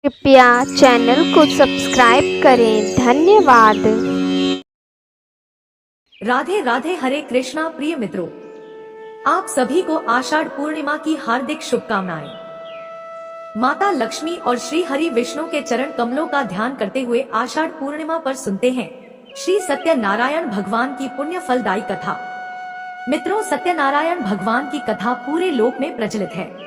कृपया चैनल को सब्सक्राइब करें। धन्यवाद। राधे राधे। हरे कृष्णा। प्रिय मित्रों, आप सभी को आषाढ़ पूर्णिमा की हार्दिक शुभकामनाएं। माता लक्ष्मी और श्री हरि विष्णु के चरण कमलों का ध्यान करते हुए आषाढ़ पूर्णिमा पर सुनते हैं श्री सत्यनारायण भगवान की पुण्य फलदायी कथा। मित्रों, सत्यनारायण भगवान की कथा पूरे लोक में प्रचलित है।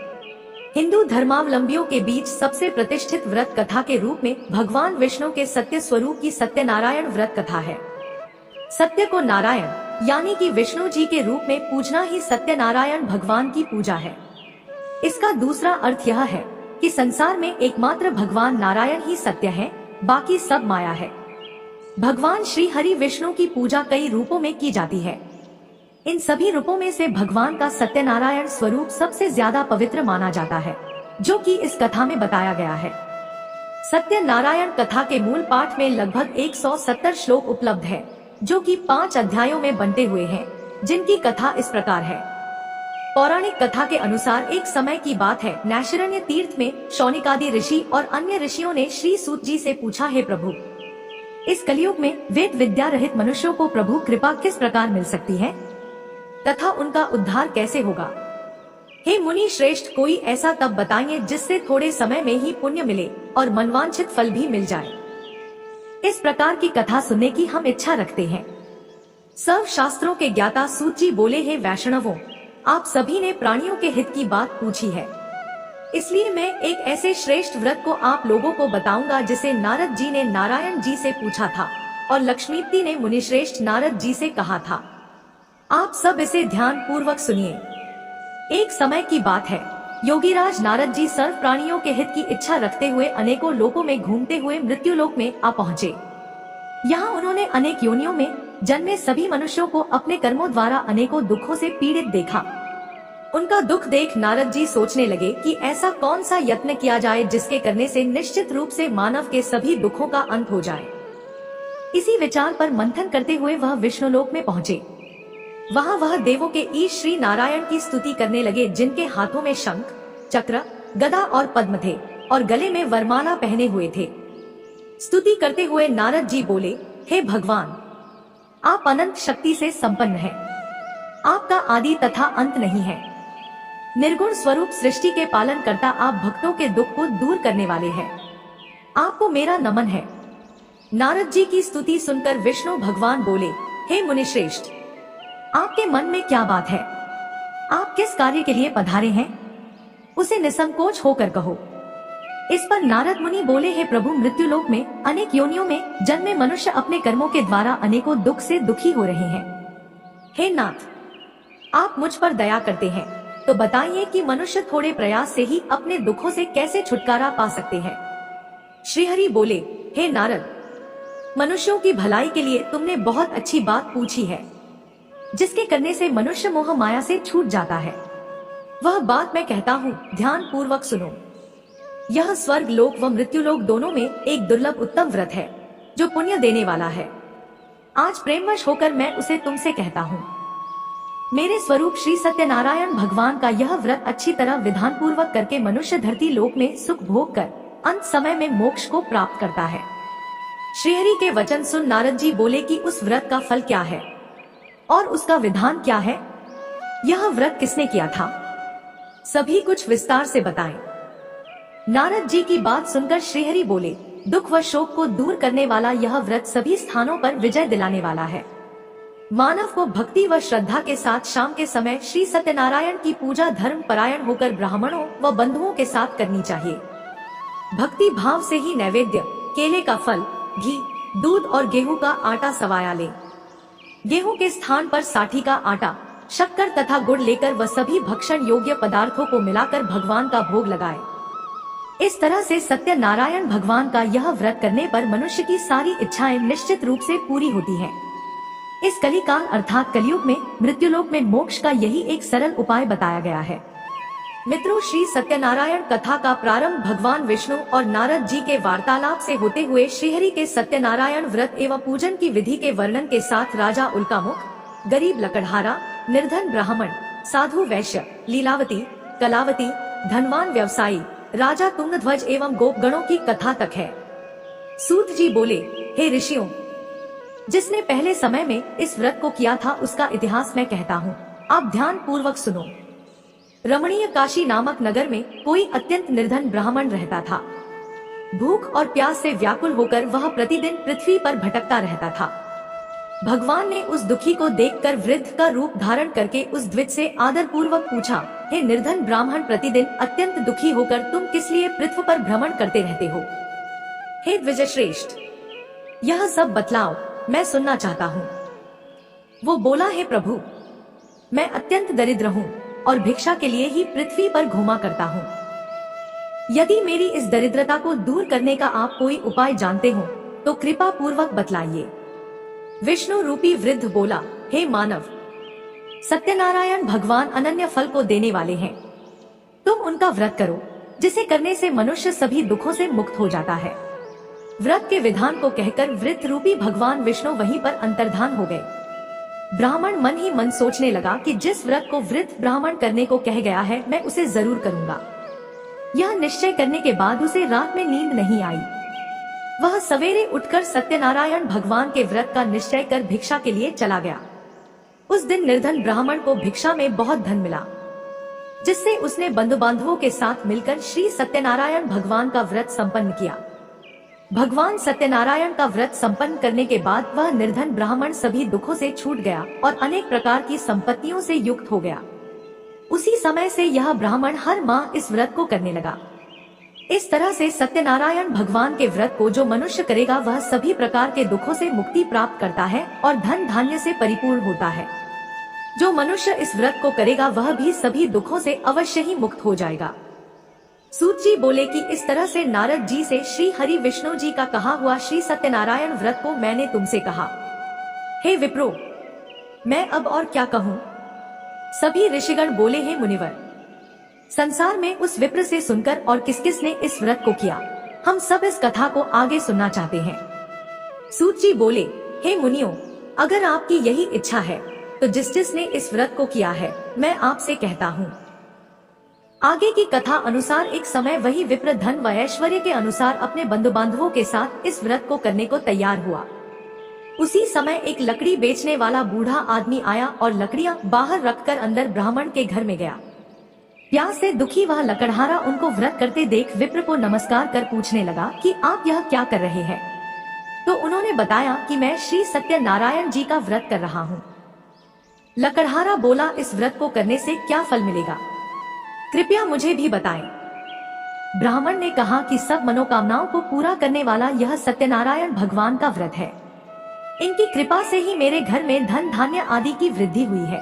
हिंदू धर्मावलंबियों के बीच सबसे प्रतिष्ठित व्रत कथा के रूप में भगवान विष्णु के सत्य स्वरूप की सत्यनारायण व्रत कथा है। सत्य को नारायण यानी कि विष्णु जी के रूप में पूजना ही सत्यनारायण भगवान की पूजा है। इसका दूसरा अर्थ यह है कि संसार में एकमात्र भगवान नारायण ही सत्य है, बाकी सब माया है। भगवान श्री हरि विष्णु की पूजा कई रूपों में की जाती है। इन सभी रूपों में से भगवान का सत्यनारायण स्वरूप सबसे ज्यादा पवित्र माना जाता है, जो कि इस कथा में बताया गया है। सत्यनारायण कथा के मूल पाठ में लगभग 170 श्लोक उपलब्ध है, जो कि 5 अध्यायों में बंटे हुए हैं, जिनकी कथा इस प्रकार है। पौराणिक कथा के अनुसार एक समय की बात है, नैशिरण्य तीर्थ में शौनिकादि ऋषि और अन्य ऋषियों ने श्री सूत जी से पूछा, हे प्रभु, इस कलयुग में वेद विद्या रहित मनुष्यों को प्रभु कृपा किस प्रकार मिल सकती है तथा उनका उद्धार कैसे होगा। हे मुनि श्रेष्ठ, कोई ऐसा तप बताइए जिससे थोड़े समय में ही पुण्य मिले और मनवांछित फल भी मिल जाए। इस प्रकार की कथा सुनने की हम इच्छा रखते हैं। सर्व शास्त्रों के ज्ञाता सूत जी बोले, हे वैष्णवों, आप सभी ने प्राणियों के हित की बात पूछी है, इसलिए मैं एक ऐसे श्रेष्ठ व्रत को आप लोगों को बताऊंगा जिसे नारद जी ने नारायण जी से पूछा था और लक्ष्मीपति ने मुनिश्रेष्ठ नारद जी से कहा था। आप सब इसे ध्यान पूर्वक सुनिए। एक समय की बात है, योगीराज नारद जी सर्व प्राणियों के हित की इच्छा रखते हुए अनेकों लोकों में घूमते हुए मृत्युलोक में आ पहुँचे। यहाँ उन्होंने अनेक योनियों में जन्मे सभी मनुष्यों को अपने कर्मों द्वारा अनेकों दुखों से पीड़ित देखा। उनका दुख देख नारद जी सोचने लगे कि ऐसा कौन सा यत्न किया जाए जिसके करने से निश्चित रूप से मानव के सभी दुखों का अंत हो जाए। इसी विचार पर मंथन करते हुए वह विष्णुलोक में पहुँचे। वहाँ वह देवों के ईश श्री नारायण की स्तुति करने लगे, जिनके हाथों में शंख, चक्र, गदा और पद्म थे और गले में वरमाला पहने हुए थे। स्तुति करते हुए नारद जी बोले, हे भगवान, आप अनंत शक्ति से संपन्न हैं। आपका आदि तथा अंत नहीं है। निर्गुण स्वरूप सृष्टि के पालन करता आप भक्तों के दुख को दूर करने वाले हैं। आपको मेरा नमन है। नारद जी की स्तुति सुनकर विष्णु भगवान बोले, हे मुनिश्रेष्ठ, आपके मन में क्या बात है? आप किस कार्य के लिए पधारे हैं? उसे निसंकोच होकर कहो। इस पर नारद मुनि बोले, हे प्रभु, मृत्युलोक में अनेक योनियों में जन्मे मनुष्य अपने कर्मों के द्वारा अनेकों दुख से दुखी हो रहे हैं। हे नाथ, आप मुझ पर दया करते हैं, तो बताइए कि मनुष्य थोड़े प्रयास से ही अपने दुखों से कैसे छुटकारा पा सकते हैं। श्रीहरि बोले, हे नारद, मनुष्यों की भलाई के लिए तुमने बहुत अच्छी बात पूछी है, जिसके करने से मनुष्य मोह माया से छूट जाता है। वह बात मैं कहता हूँ, ध्यान पूर्वक सुनो। यह स्वर्ग लोक व मृत्युलोक दोनों में एक दुर्लभ उत्तम व्रत है, जो पुण्य देने वाला है। आज प्रेमवश होकर मैं उसे तुमसे कहता हूँ। मेरे स्वरूप श्री सत्यनारायण भगवान का यह व्रत अच्छी तरह विधान पूर्वक करके मनुष्य धरती लोक में सुख भोग कर अंत समय में मोक्ष को प्राप्त करता है। श्रीहरि के वचन सुन नारद जी बोले कि उस व्रत का फल क्या है और उसका विधान क्या है? यह व्रत किसने किया था? सभी कुछ विस्तार से बताएं। नारद जी की बात सुनकर श्रीहरि बोले, दुख व शोक को दूर करने वाला यह व्रत सभी स्थानों पर विजय दिलाने वाला है। मानव को भक्ति व श्रद्धा के साथ शाम के समय श्री सत्यनारायण की पूजा धर्म परायण होकर ब्राह्मणों व बंधुओं के साथ करनी चाहिए। भक्ति भाव से ही नैवेद्य, केले का फल, घी, दूध और गेहूं का आटा सवाया ले। गेहूं के स्थान पर साठी का आटा, शक्कर तथा गुड़ लेकर वह सभी भक्षण योग्य पदार्थों को मिलाकर भगवान का भोग लगाए। इस तरह से सत्यनारायण भगवान का यह व्रत करने पर मनुष्य की सारी इच्छाएं निश्चित रूप से पूरी होती हैं। इस कलिकाल अर्थात कलयुग में मृत्युलोक में मोक्ष का यही एक सरल उपाय बताया गया है। मित्रों, श्री सत्यनारायण कथा का प्रारंभ भगवान विष्णु और नारद जी के वार्तालाप से होते हुए श्रीहरि के सत्यनारायण व्रत एवं पूजन की विधि के वर्णन के साथ राजा उल्कामुख, गरीब लकड़हारा, निर्धन ब्राह्मण, साधु वैश्य, लीलावती, कलावती, धनवान व्यवसायी, राजा तुंगध्वज एवं गोपगणों की कथा तक है। सूत जी बोले, हे ऋषियों, जिसने पहले समय में इस व्रत को किया था उसका इतिहास मैं कहता हूँ, आप ध्यान पूर्वक सुनो। रमणीय काशी नामक नगर में कोई अत्यंत निर्धन ब्राह्मण रहता था। भूख और प्यास से व्याकुल होकर वह प्रतिदिन पृथ्वी पर भटकता रहता था। भगवान ने उस दुखी को देखकर वृद्ध का रूप धारण करके उस द्विज से आदर पूर्वक पूछा, हे निर्धन ब्राह्मण, प्रतिदिन अत्यंत दुखी होकर तुम किस लिए पृथ्वी पर भ्रमण करते रहते हो? हे द्विजश्रेष्ठ, यह सब बतलाओ, मैं सुनना चाहता हूँ। वो बोला, हे प्रभु, मैं अत्यंत दरिद्र हूँ और भिक्षा के लिए ही पृथ्वी पर घूमा करता हूँ। यदि मेरी इस दरिद्रता को दूर करने का आप कोई उपाय जानते हो तो कृपा पूर्वक बतलाइए। विष्णु रूपी वृद्ध बोला, हे मानव, सत्यनारायण भगवान अनन्य फल को देने वाले हैं। तुम उनका व्रत करो, जिसे करने से मनुष्य सभी दुखों से मुक्त हो जाता है। व्रत के विधान को कहकर वृद्ध रूपी भगवान विष्णु वहीं पर अंतर्धान हो गए। ब्राह्मण मन ही मन सोचने लगा कि जिस व्रत को वृद्ध ब्राह्मण करने को कह गया है, मैं उसे जरूर करूंगा। यह निश्चय करने के बाद उसे रात में नींद नहीं आई। वह सवेरे उठकर सत्यनारायण भगवान के व्रत का निश्चय कर भिक्षा के लिए चला गया। उस दिन निर्धन ब्राह्मण को भिक्षा में बहुत धन मिला, जिससे उसने बंधु बांधवों के साथ मिलकर श्री सत्यनारायण भगवान का व्रत संपन्न किया। भगवान सत्यनारायण का व्रत संपन्न करने के बाद वह निर्धन ब्राह्मण सभी दुखों से छूट गया और अनेक प्रकार की संपत्तियों से युक्त हो गया। उसी समय से यह ब्राह्मण हर माह इस व्रत को करने लगा। इस तरह से सत्यनारायण भगवान के व्रत को जो मनुष्य करेगा वह सभी प्रकार के दुखों से मुक्ति प्राप्त करता है और धन धान्य से परिपूर्ण होता है। जो मनुष्य इस व्रत को करेगा वह भी सभी दुखों से अवश्य ही मुक्त हो जाएगा। सूत जी बोले कि इस तरह से नारद जी से श्री हरि विष्णु जी का कहा हुआ श्री सत्यनारायण व्रत को मैंने तुमसे कहा। हे विप्रो, मैं अब और क्या कहूँ? सभी ऋषिगण बोले, हे मुनिवर, संसार में उस विप्र से सुनकर और किस किस ने इस व्रत को किया, हम सब इस कथा को आगे सुनना चाहते हैं। सूत जी बोले, हे मुनियों, अगर आपकी यही इच्छा है तो जिस जिसने इस व्रत को किया है मैं आपसे कहता हूँ। आगे की कथा अनुसार एक समय वही विप्र धन व ऐश्वर्य के अनुसार अपने बंधु बांधवों के साथ इस व्रत को करने को तैयार हुआ। उसी समय एक लकड़ी बेचने वाला बूढ़ा आदमी आया और लकड़ियां बाहर रखकर अंदर ब्राह्मण के घर में गया। प्यास से दुखी वह लकड़हारा उनको व्रत करते देख विप्र को नमस्कार कर पूछने लगा कि आप यह क्या कर रहे हैं? तो उन्होंने बताया कि मैं श्री सत्यनारायण जी का व्रत कर रहा हूँ। लकड़हारा बोला, इस व्रत को करने से क्या फल मिलेगा, कृपया मुझे भी बताएं। ब्राह्मण ने कहा कि सब मनोकामनाओं को पूरा करने वाला यह सत्यनारायण भगवान का व्रत है। इनकी कृपा से ही मेरे घर में धन धान्य आदि की वृद्धि हुई है।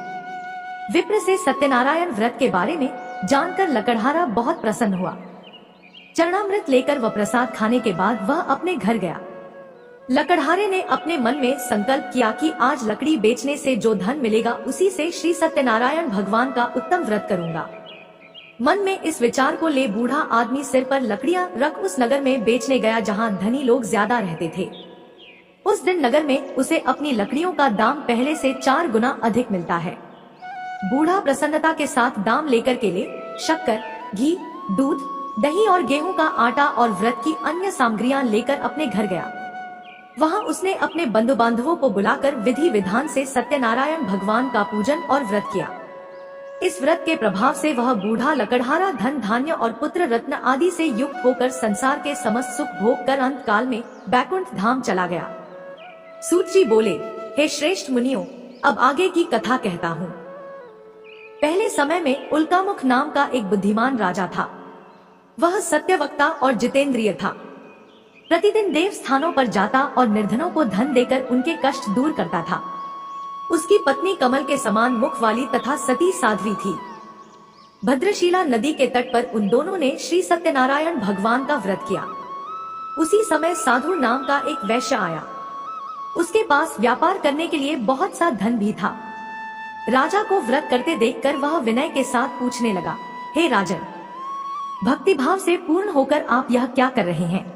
विप्र से सत्यनारायण व्रत के बारे में जानकर लकड़हारा बहुत प्रसन्न हुआ। चरणामृत लेकर व प्रसाद खाने के बाद वह अपने घर गया। लकड़हारे ने अपने मन में संकल्प किया कि आज लकड़ी बेचने से जो धन मिलेगा उसी से श्री सत्यनारायण भगवान का उत्तम व्रत करूंगा। मन में इस विचार को ले बूढ़ा आदमी सिर पर लकड़ियां रख उस नगर में बेचने गया जहां धनी लोग ज्यादा रहते थे। उस दिन नगर में उसे अपनी लकड़ियों का दाम पहले से 4 गुना अधिक मिलता है। बूढ़ा प्रसन्नता के साथ दाम लेकर केले, शक्कर, घी, दूध, दही और गेहूं का आटा और व्रत की अन्य सामग्रियां लेकर अपने घर गया। वहां उसने अपने बंधु बांधवों को बुलाकर विधि विधान से सत्यनारायण भगवान का पूजन और व्रत किया। इस व्रत के प्रभाव से वह बूढ़ा लकड़हारा धन धान्य और पुत्र रत्न आदि से युक्त होकर संसार के समस्त सुख भोग कर अंत काल में बैकुंठ धाम चला गया। सूत जी बोले, हे श्रेष्ठ मुनियों, अब आगे की कथा कहता हूँ। पहले समय में उल्कामुख नाम का एक बुद्धिमान राजा था। वह सत्यवक्ता और जितेंद्रिय था। प्रतिदिन देव स्थानों पर जाता और निर्धनों को धन देकर उनके कष्ट दूर करता था। उसकी पत्नी कमल के समान मुख वाली तथा सती साध्वी थी। भद्रशिला नदी के तट पर उन दोनों ने श्री सत्यनारायण भगवान का व्रत किया। उसी समय साधु नाम का एक वैश्य आया। उसके पास व्यापार करने के लिए बहुत सा धन भी था। राजा को व्रत करते देखकर वह विनय के साथ पूछने लगा, हे राजन, भक्तिभाव से पूर्ण होकर आप यह क्या कर रहे हैं?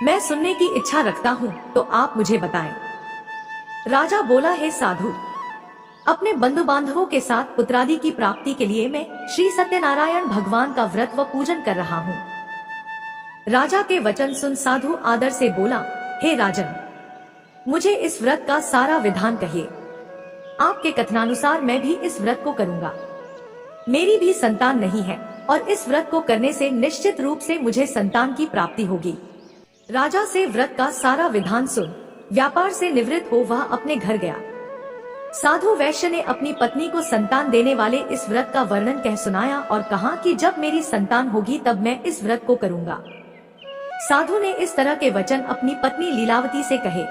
मैं सुनने की इच्छा रखता हूँ, तो आप मुझे बताएं। राजा बोला, हे साधु, अपने बंधु बांधवों के साथ पुत्रादि की प्राप्ति के लिए मैं श्री सत्यनारायण भगवान का व्रत व पूजन कर रहा हूँ। राजा के वचन सुन साधु आदर से बोला, हे राजन, मुझे इस व्रत का सारा विधान कहिए। आपके कथनानुसार मैं भी इस व्रत को करूंगा। मेरी भी संतान नहीं है और इस व्रत को करने से निश्चित रूप से मुझे संतान की प्राप्ति होगी। राजा से व्रत का सारा विधान सुन व्यापार से निवृत्त हो वह अपने घर गया। साधु वैश्य ने अपनी पत्नी को संतान देने वाले इस व्रत का वर्णन कह सुनाया और कहा कि जब मेरी संतान होगी तब मैं इस व्रत को करूंगा। साधु ने इस तरह के वचन अपनी पत्नी लीलावती से कहे।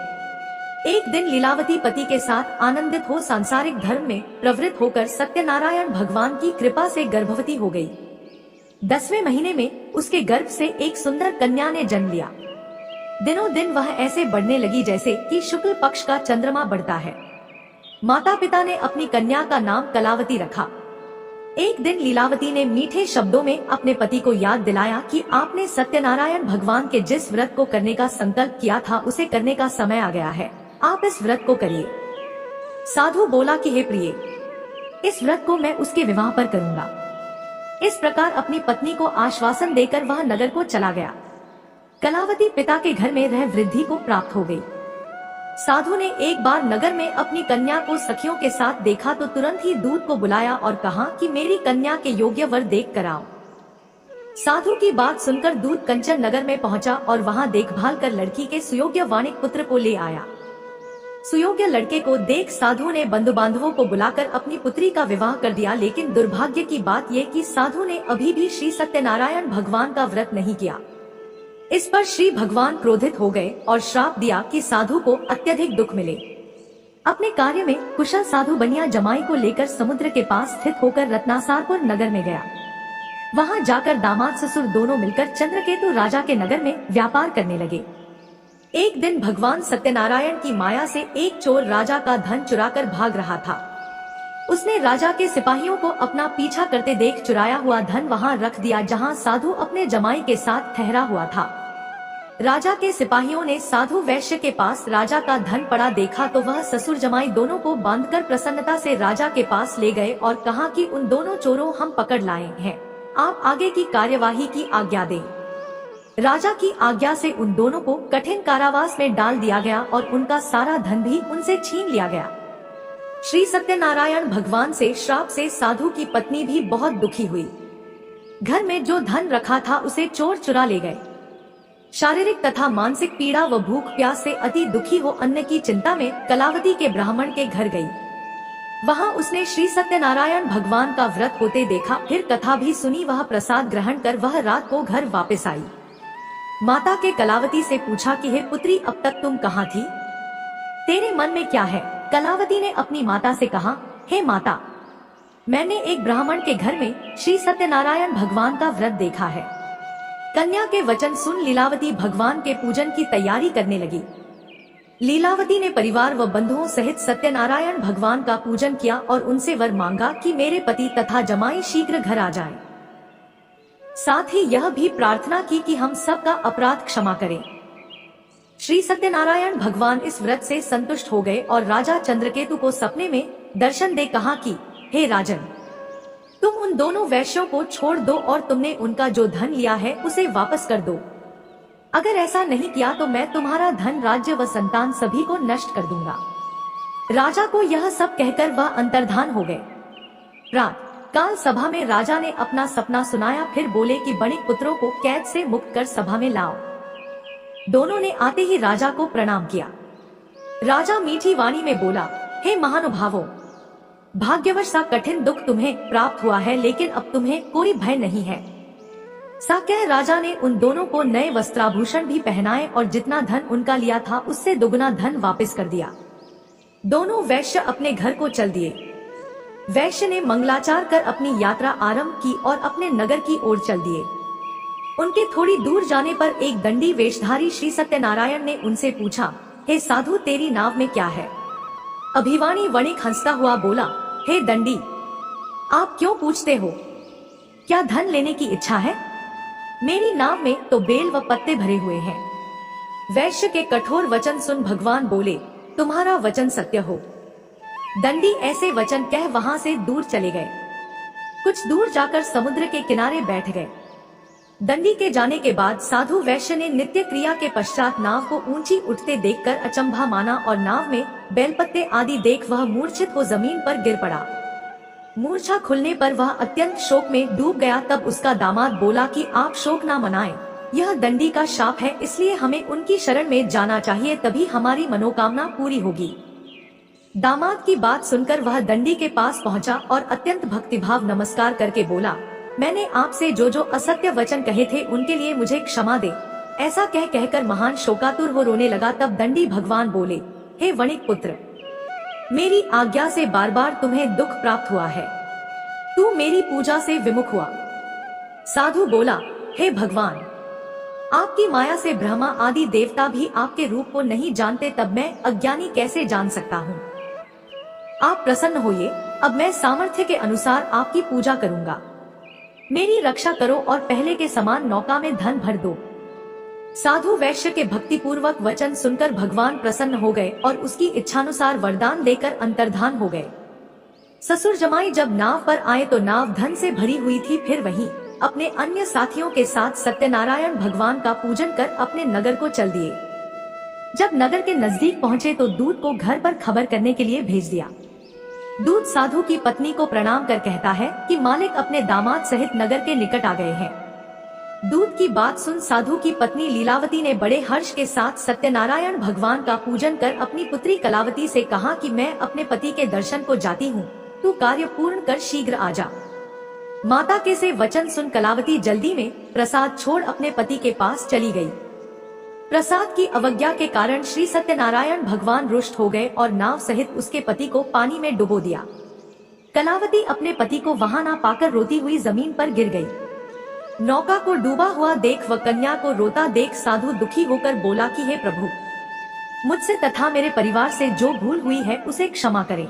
एक दिन लीलावती पति के साथ आनंदित हो सांसारिक धर्म में प्रवृत्त होकर सत्यनारायण भगवान की कृपा से गर्भवती हो गई। 10वें महीने में उसके गर्भ से एक सुंदर कन्या ने जन्म लिया। दिनों दिन वह ऐसे बढ़ने लगी जैसे कि शुक्ल पक्ष का चंद्रमा बढ़ता है। माता पिता ने अपनी कन्या का नाम कलावती रखा। एक दिन लीलावती ने मीठे शब्दों में अपने पति को याद दिलाया कि आपने सत्यनारायण भगवान के जिस व्रत को करने का संकल्प किया था उसे करने का समय आ गया है, आप इस व्रत को करिए। साधु बोला कि हे प्रिय, इस व्रत को मैं उसके विवाह पर करूंगा। इस प्रकार अपनी पत्नी को आश्वासन देकर वह नगर को चला गया। कलावती पिता के घर में रह वृद्धि को प्राप्त हो गई। साधु ने एक बार नगर में अपनी कन्या को सखियों के साथ देखा तो तुरंत ही दूत को बुलाया और कहा कि मेरी कन्या के योग्य वर देख कर आओ। साधु की बात सुनकर दूत कंचन नगर में पहुंचा और वहां देखभाल कर लड़की के सुयोग्य वाणिक पुत्र को ले आया। सुयोग्य लड़के को देख साधु ने बंधु बांधवों को बुलाकर अपनी पुत्री का विवाह कर दिया। लेकिन दुर्भाग्य की बात ये कि साधु ने अभी भी श्री सत्यनारायण भगवान का व्रत नहीं किया। इस पर श्री भगवान क्रोधित हो गए और श्राप दिया कि साधु को अत्यधिक दुख मिले। अपने कार्य में कुशल साधु बनिया जमाई को लेकर समुद्र के पास स्थित होकर रत्नासारपुर नगर में गया। वहां जाकर दामाद ससुर दोनों मिलकर चंद्रकेतु राजा के नगर में व्यापार करने लगे। एक दिन भगवान सत्यनारायण की माया से एक चोर राजा का धन चुराकर भाग रहा था। उसने राजा के सिपाहियों को अपना पीछा करते देख चुराया हुआ धन वहां रख दिया जहां साधु अपने जमाई के साथ ठहरा हुआ था। राजा के सिपाहियों ने साधु वैश्य के पास राजा का धन पड़ा देखा तो वह ससुर जमाई दोनों को बांधकर प्रसन्नता से राजा के पास ले गए और कहा कि उन दोनों चोरों हम पकड़ लाए हैं, आप आगे की कार्यवाही की आज्ञा दें। राजा की आज्ञा से उन दोनों को कठिन कारावास में डाल दिया गया और उनका सारा धन भी उनसे छीन लिया गया। श्री सत्यनारायण भगवान से श्राप से साधु की पत्नी भी बहुत दुखी हुई। घर में जो धन रखा था उसे चोर चुरा ले गए। शारीरिक तथा मानसिक पीड़ा व भूख प्यास से अति दुखी हो अन्न की चिंता में कलावती के ब्राह्मण के घर गई। वहां उसने श्री सत्यनारायण भगवान का व्रत होते देखा, फिर कथा भी सुनी। वह प्रसाद ग्रहण कर वह रात को घर वापस आई। माता के कलावती से पूछा कि हे पुत्री, अब तक तुम कहाँ थी? तेरे मन में क्या है? कलावती ने अपनी माता से कहा, हे माता, मैंने एक ब्राह्मण के घर में श्री सत्यनारायण भगवान का व्रत देखा है। कन्या के वचन सुन लीलावती भगवान के पूजन की तैयारी करने लगी। लीलावती ने परिवार व बंधुओं सहित सत्यनारायण भगवान का पूजन किया और उनसे वर मांगा कि मेरे पति तथा जमाई शीघ्र घर आ जाएं। साथ ही यह भी प्रार्थना की कि हम सबका अपराध क्षमा करें। श्री सत्यनारायण भगवान इस व्रत से संतुष्ट हो गए और राजा चंद्रकेतु को सपने में दर्शन दे कहा कि हे राजन, तुम उन दोनों वैश्यों को छोड़ दो और तुमने उनका जो धन लिया है उसे वापस कर दो। अगर ऐसा नहीं किया तो मैं तुम्हारा धन, राज्य व संतान सभी को नष्ट कर दूंगा। राजा को यह सब कहकर वह अंतर्धान हो गए। रात काल सभा में राजा ने अपना सपना सुनाया, फिर बोले कि बणिक पुत्रों को कैद से मुक्त कर सभा में लाओ। दोनों ने आते ही राजा को प्रणाम किया। राजा मीठी वाणी में बोला, हे महानुभावों, भाग्यवश सा कठिन दुख तुम्हें प्राप्त हुआ है, लेकिन अब तुम्हें कोई भय नहीं है। सा कह राजा ने उन दोनों को नए वस्त्राभूषण भी पहनाए और जितना धन उनका लिया था उससे दुगना धन वापस कर दिया। दोनों वैश्य अपने घर को चल दिए। वैश्य ने मंगलाचार कर अपनी यात्रा आरंभ की और अपने नगर की ओर चल दिए। उनके थोड़ी दूर जाने पर एक दंडी वेशधारी श्री सत्यनारायण ने उनसे पूछा, हे साधु, तेरी नाव में क्या है? अभिवाणी वणिक हंसता हुआ बोला, हे दंडी, आप क्यों पूछते हो? क्या धन लेने की इच्छा है? मेरी नाव में तो बेल व पत्ते भरे हुए हैं। वैश्य के कठोर वचन सुन भगवान बोले, तुम्हारा वचन सत्य हो। दंडी ऐसे वचन कह वहां से दूर चले गए। कुछ दूर जाकर समुद्र के किनारे बैठ गए। दंडी के जाने के बाद साधु वैश्य ने नित्य क्रिया के पश्चात नाव को ऊंची उठते देखकर अचंभा माना और नाव में बेलपत्ते आदि देख वह मूर्छित हो जमीन पर गिर पड़ा। मूर्छा खुलने पर वह अत्यंत शोक में डूब गया। तब उसका दामाद बोला कि आप शोक ना मनाएं, यह दंडी का शाप है, इसलिए हमें उनकी शरण में जाना चाहिए, तभी हमारी मनोकामना पूरी होगी। दामाद की बात सुनकर वह दंडी के पास पहुंचा और अत्यंत भक्तिभाव नमस्कार करके बोला, मैंने आपसे जो जो असत्य वचन कहे थे उनके लिए मुझे क्षमा दे। ऐसा कहकर महान शोकातुर वो रोने लगा। तब दंडी भगवान बोले, हे वणिक पुत्र, मेरी आज्ञा से बार बार तुम्हें दुख प्राप्त हुआ है, तू मेरी पूजा से विमुख हुआ। साधु बोला, हे भगवान, आपकी माया से ब्रह्मा आदि देवता भी आपके रूप को नहीं जानते, तब मैं अज्ञानी कैसे जान सकता हूँ। आप प्रसन्न होइए, अब मैं सामर्थ्य के अनुसार आपकी पूजा करूँगा। मेरी रक्षा करो और पहले के समान नौका में धन भर दो। साधु वैश्य के भक्ति पूर्वक वचन सुनकर भगवान प्रसन्न हो गए और उसकी इच्छानुसार वरदान देकर अंतर्धान हो गए। ससुर जमाई जब नाव पर आए तो नाव धन से भरी हुई थी। फिर वहीं अपने अन्य साथियों के साथ सत्यनारायण भगवान का पूजन कर अपने नगर को चल दिए। जब नगर के नजदीक पहुँचे तो दूत को घर पर खबर करने के लिए भेज दिया। दूत साधु की पत्नी को प्रणाम कर कहता है कि मालिक अपने दामाद सहित नगर के निकट आ गए हैं। दूत की बात सुन साधु की पत्नी लीलावती ने बड़े हर्ष के साथ सत्यनारायण भगवान का पूजन कर अपनी पुत्री कलावती से कहा कि मैं अपने पति के दर्शन को जाती हूँ, तू कार्य पूर्ण कर शीघ्र आ जा। माता के से वचन सुन कलावती जल्दी में प्रसाद छोड़ अपने पति के पास चली गई। प्रसाद की अवज्ञा के कारण श्री सत्यनारायण भगवान रुष्ट हो गए और नाव सहित उसके पति को पानी में डुबो दिया। कलावती अपने पति को वहां ना पाकर रोती हुई जमीन पर गिर गई। नौका को डूबा हुआ देख व कन्या को रोता देख साधु दुखी होकर बोला कि हे प्रभु, मुझसे तथा मेरे परिवार से जो भूल हुई है उसे क्षमा करें।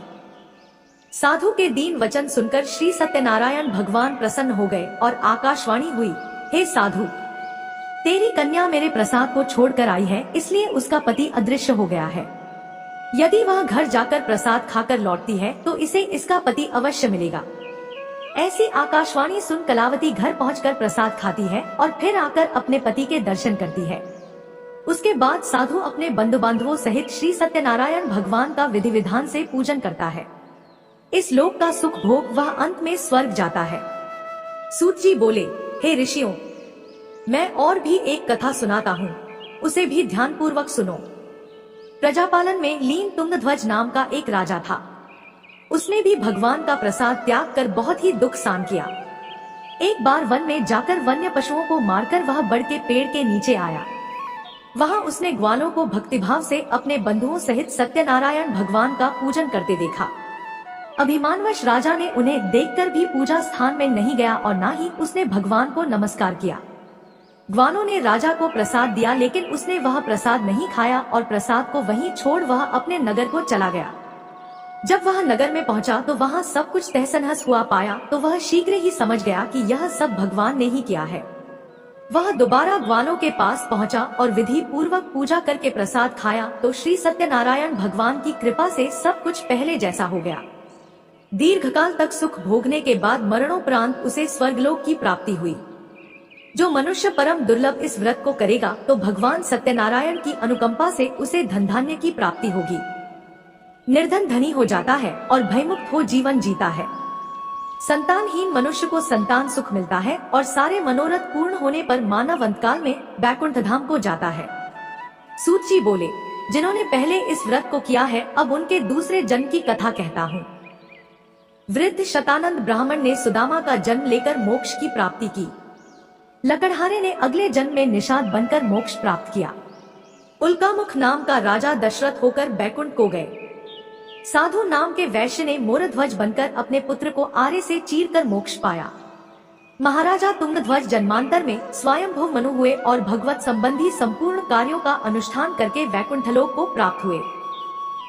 साधु के दीन वचन सुनकर श्री सत्यनारायण भगवान प्रसन्न हो गए और आकाशवाणी हुई, हे साधु, तेरी कन्या मेरे प्रसाद को छोड़कर आई है, इसलिए उसका पति अदृश्य हो गया है। यदि वह घर जाकर प्रसाद खाकर लौटती है तो इसे इसका पति अवश्य मिलेगा। ऐसी आकाशवाणी सुन कलावती घर पहुंचकर प्रसाद खाती है और फिर आकर अपने पति के दर्शन करती है। उसके बाद साधु अपने बंधु बांधवों सहित श्री सत्यनारायण भगवान का विधि विधान से पूजन करता है। इस लोक का सुख भोग वह अंत में स्वर्ग जाता है। सूत जी बोले, हे ऋषियों, मैं और भी एक कथा सुनाता हूँ, उसे भी ध्यान पूर्वक सुनो। प्रजापालन में लीन तुंगध्वज नाम का एक राजा था। उसने भी भगवान का प्रसाद त्याग कर बहुत ही दुख सहन किया। एक बार वन में जाकर वन्य पशुओं को मारकर वह बड़ के पेड़ के नीचे आया। वहां उसने ग्वालों को भक्तिभाव से अपने बंधुओं सहित सत्यनारायण भगवान का पूजन करते देखा। अभिमानवश राजा ने उन्हें देखकर भी पूजा स्थान में नहीं गया और न ही उसने भगवान को नमस्कार किया। ग्वालों ने राजा को प्रसाद दिया, लेकिन उसने वह प्रसाद नहीं खाया और प्रसाद को वहीं छोड़ वह अपने नगर को चला गया। जब वह नगर में पहुंचा तो वहां सब कुछ तहस-नहस हुआ पाया तो वह शीघ्र ही समझ गया कि यह सब भगवान ने ही किया है। वह दोबारा ग्वालों के पास पहुंचा और विधि पूर्वक पूजा करके प्रसाद खाया तो श्री सत्यनारायण भगवान की कृपा से सब कुछ पहले जैसा हो गया। दीर्घकाल तक सुख भोगने के बाद मरणोपरांत उसे स्वर्गलोक की प्राप्ति हुई। जो मनुष्य परम दुर्लभ इस व्रत को करेगा तो भगवान सत्यनारायण की अनुकंपा से उसे धन धान्य की प्राप्ति होगी। निर्धन धनी हो जाता है और भयमुक्त हो जीवन जीता है। संतानहीन मनुष्य को संतान सुख मिलता है और सारे मनोरथ पूर्ण होने पर मानव अंतकाल में बैकुंठ धाम को जाता है। सूत जी बोले, जिन्होंने पहले इस व्रत को किया है अब उनके दूसरे जन्म की कथा कहता हूँ। वृद्ध शतानंद ब्राह्मण ने सुदामा का जन्म लेकर मोक्ष की प्राप्ति की। लकड़हारे ने अगले जन्म में निषाद बनकर मोक्ष प्राप्त किया। उल्कामुख नाम का राजा दशरथ होकर बैकुंठ को गए। साधु नाम के वैश्य ने मोरध्वज बनकर अपने पुत्र को आरे से चीरकर मोक्ष पाया। महाराजा तुंगध्वज जन्मांतर में स्वयंभू मनु हुए और भगवत संबंधी संपूर्ण कार्यों का अनुष्ठान करके वैकुंठलोक को प्राप्त हुए।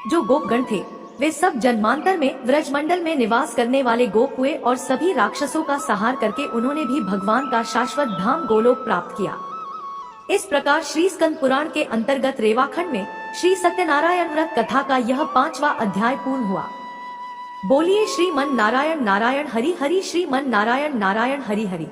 जो गोपगण थे वे सब जन्मांतर में व्रजमंडल में निवास करने वाले गोप हुए और सभी राक्षसों का संहार करके उन्होंने भी भगवान का शाश्वत धाम गोलोक प्राप्त किया। इस प्रकार श्री स्कंद पुराण के अंतर्गत रेवाखंड में श्री सत्यनारायण व्रत कथा का यह 5वां अध्याय पूर्ण हुआ। बोलिए श्रीमन नारायण नारायण हरि हरि, श्रीमन नारायण नारायण हरि हरि।